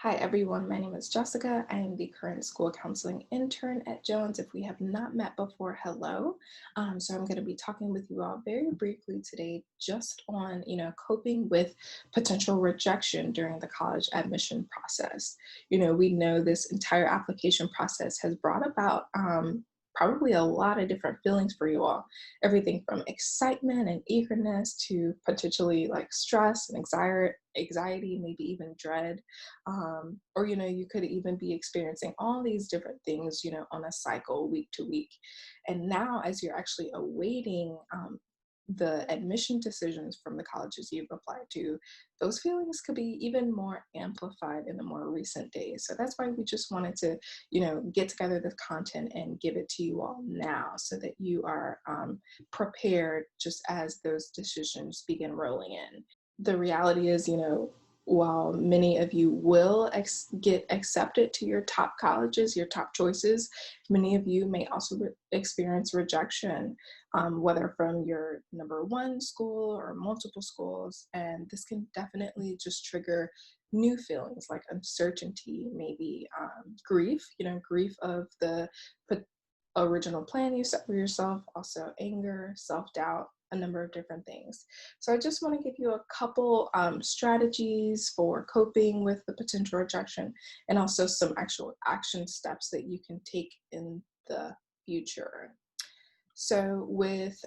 Hi everyone, my name is Jessica. I am the current school counseling intern at Jones. If we have not met before, hello. So I'm going to be talking with you all very briefly today just on, coping with potential rejection during the college admission process. We know this entire application process has brought about probably a lot of different feelings for you all. Everything from excitement and eagerness to potentially like stress and anxiety, maybe even dread, or you could even be experiencing all these different things on a cycle week to week. And now as you're actually awaiting the admission decisions from the colleges you've applied to, those feelings could be even more amplified in the more recent days. So that's why we just wanted to get together this content and give it to you all now so that you are prepared just as those decisions begin rolling in. The reality is, while many of you will get accepted to your top colleges, your top choices, many of you may also experience rejection, whether from your number one school or multiple schools. And this can definitely just trigger new feelings like uncertainty, maybe grief, grief of the original plan you set for yourself, also anger, self-doubt, a number of different things. So I just want to give you a couple strategies for coping with the potential rejection and also some actual action steps that you can take in the future. So with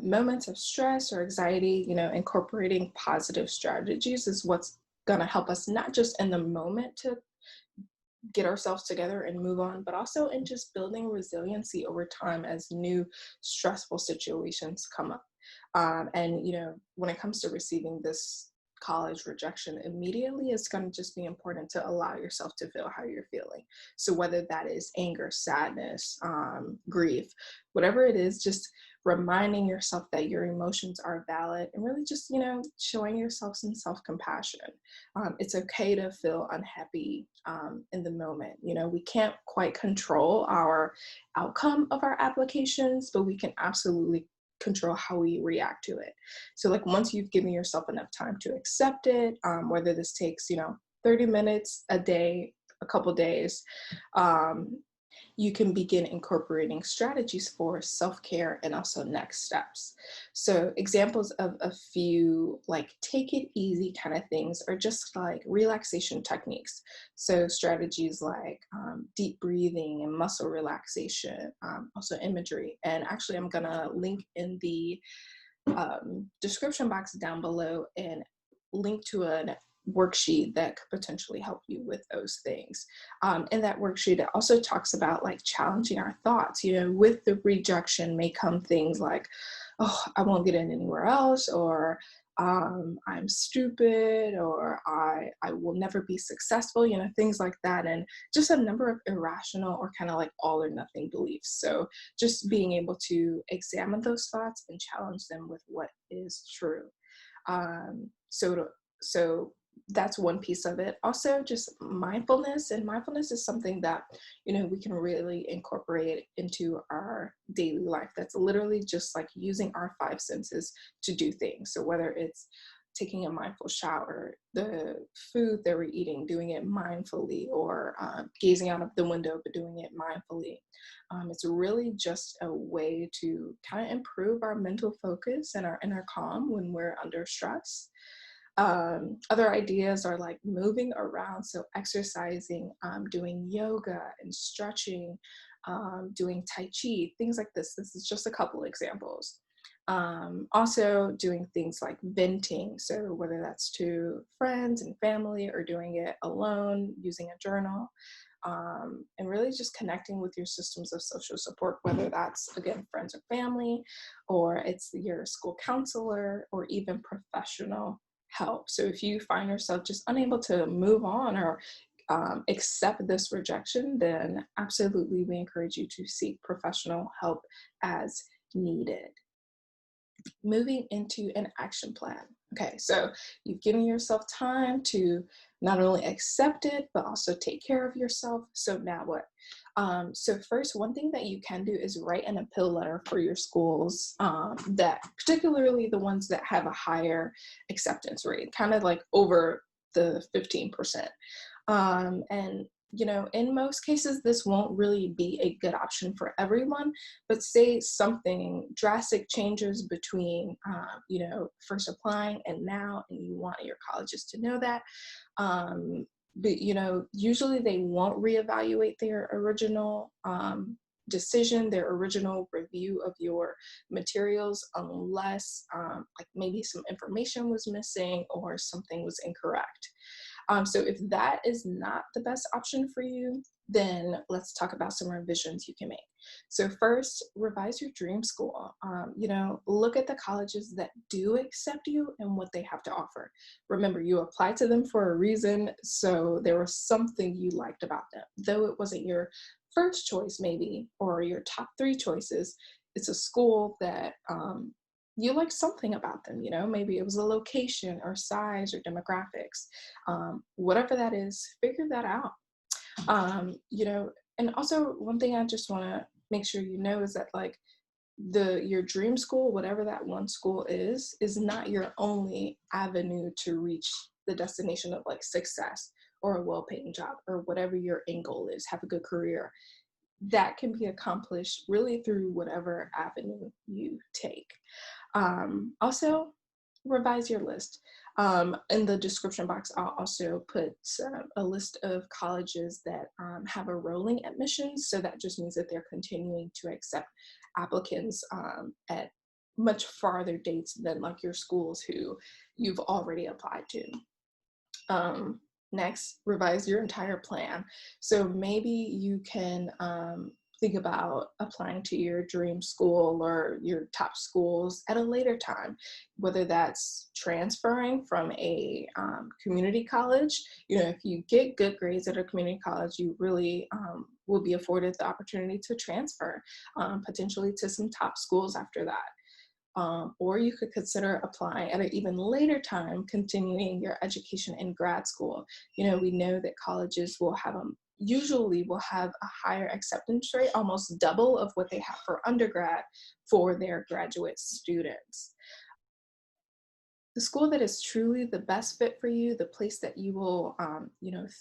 moments of stress or anxiety, incorporating positive strategies is what's going to help us not just in the moment to get ourselves together and move on, but also in just building resiliency over time as new stressful situations come up. And when it comes to receiving this college rejection immediately, it's going to just be important to allow yourself to feel how you're feeling. So whether that is anger, sadness, grief, whatever it is, just reminding yourself that your emotions are valid and really just, showing yourself some self-compassion. It's okay to feel unhappy in the moment. We can't quite control our outcome of our applications, but we can absolutely control how we react to it. So like once you've given yourself enough time to accept it, whether this takes, 30 minutes a day, a couple days, you can begin incorporating strategies for self-care and also next steps. So examples of a few like take it easy kind of things are just like relaxation techniques. So strategies like deep breathing and muscle relaxation, also imagery. And actually I'm gonna link in the description box down below and link to a worksheet that could potentially help you with those things. In that worksheet, it also talks about like challenging our thoughts. With the rejection may come things like, oh, I won't get in anywhere else, or I'm stupid, or I will never be successful, things like that. And just a number of irrational or kind of like all or nothing beliefs. So just being able to examine those thoughts and challenge them with what is true. So that's one piece of it. Also, just mindfulness, and mindfulness is something that we can really incorporate into our daily life. That's literally just like using our five senses to do things. So whether it's taking a mindful shower, the food that we're eating, doing it mindfully, or gazing out of the window but doing it mindfully. It's really just a way to kind of improve our mental focus and our inner calm when we're under stress. Other ideas are like moving around, so exercising, doing yoga and stretching, doing Tai Chi, things like this. This is just a couple examples. Also doing things like venting, so whether that's to friends and family or doing it alone, using a journal, and really just connecting with your systems of social support, whether that's, again, friends or family, or it's your school counselor, or even professional help. So if you find yourself just unable to move on or accept this rejection, then absolutely we encourage you to seek professional help as needed. Moving into an action plan. Okay, so you've given yourself time to not only accept it, but also take care of yourself. So now what? So first, one thing that you can do is write an appeal letter for your schools, that particularly the ones that have a higher acceptance rate, kind of like over the 15%. And in most cases, this won't really be a good option for everyone. But say something drastic changes between, first applying and now, and you want your colleges to know that. Um, but usually they won't reevaluate their original decision, their original review of your materials, unless like maybe some information was missing or something was incorrect. So if that is not the best option for you, then let's talk about some revisions you can make. So first, revise your dream school. Look at the colleges that do accept you and what they have to offer. Remember, you applied to them for a reason, so there was something you liked about them. Though it wasn't your first choice, maybe, or your top three choices, it's a school that you like something about them. Maybe it was a location or size or demographics. Whatever that is, figure that out. And also one thing I just want to make sure you know is that, like, your dream school, whatever that one school is not your only avenue to reach the destination of like success or a well-paying job or whatever your end goal is, have a good career. That can be accomplished really through whatever avenue you take. Also, revise your list. In the description box, I'll also put a list of colleges that have a rolling admissions. So that just means that they're continuing to accept applicants at much farther dates than like your schools who you've already applied to. Next, revise your entire plan. So maybe you can think about applying to your dream school or your top schools at a later time, whether that's transferring from a community college. If you get good grades at a community college, you really will be afforded the opportunity to transfer potentially to some top schools after that. Or you could consider applying at an even later time, continuing your education in grad school. We know that colleges usually will have a higher acceptance rate, almost double of what they have for undergrad for their graduate students. The school that is truly the best fit for you, the place that you will,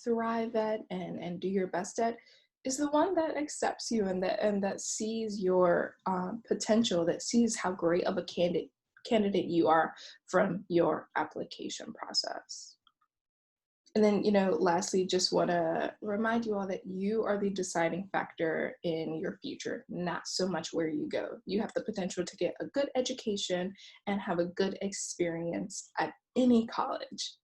thrive at and do your best at, is the one that accepts you and that sees your potential, that sees how great of a candidate you are from your application process. And then, lastly, just want to remind you all that you are the deciding factor in your future, not so much where you go. You have the potential to get a good education and have a good experience at any college.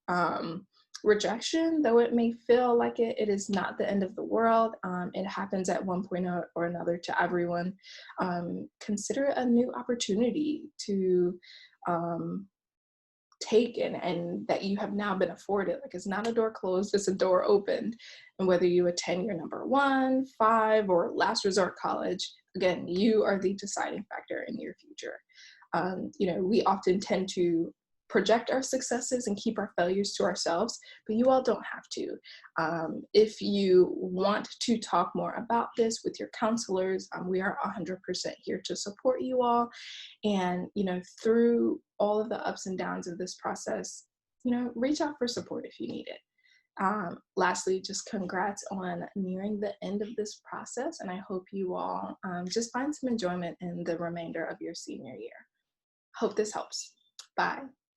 Rejection, though it may feel like it is not the end of the world. It happens at one point or another to everyone. Consider it a new opportunity to taken and that you have now been afforded. Like, it's not a door closed, it's a door opened. And whether you attend your number one, five, or last resort college, again, you are the deciding factor in your future. We often tend to project our successes and keep our failures to ourselves, but you all don't have to. If you want to talk more about this with your counselors, we are 100% here to support you all. And, through all of the ups and downs of this process, reach out for support if you need it. Lastly, just congrats on nearing the end of this process. And I hope you all just find some enjoyment in the remainder of your senior year. Hope this helps. Bye.